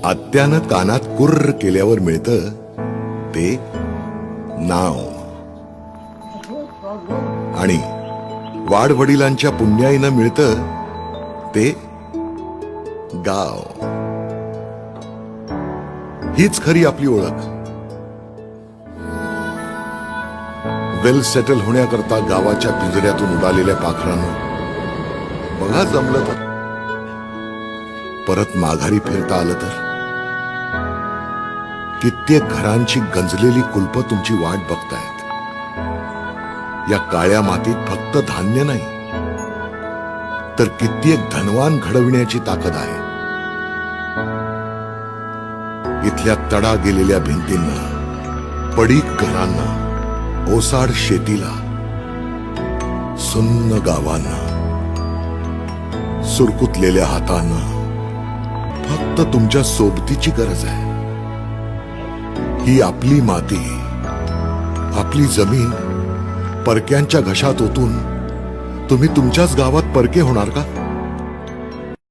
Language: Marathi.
आत्यानं कानात कुर्र केल्यावर मिळतं ते नाव, आणि वाडवडिलांच्या पुण्याईनं मिळतं ते गाव. हीच खरी आपली ओळख. वेल सेटल होण्याकरता गावाच्या पिंजऱ्यातून उडालेल्या पाखरानं बघा जमलं तर परत माघारी फिरता आलं तर. कित्येक घरांची गंजलेली कुलपं तुमची वाट बघतायत. या काळ्या मातीत फक्त धान्य नाही, तर कित्येक धनवान घडविण्याची ताकद आहे. इथल्या तडा गेलेल्या भिंतींना, पडीक घरांना, ओसाड शेतीला, सुन्न गावांना, सुरकुतलेल्या हातांना फक्त तुमच्या सोबतीची गरज आहे. ही आपली माती, आपली जमीन परक्यांच्या घशात ओतून तुम्ही तुमच्याच गावात परके होणार का?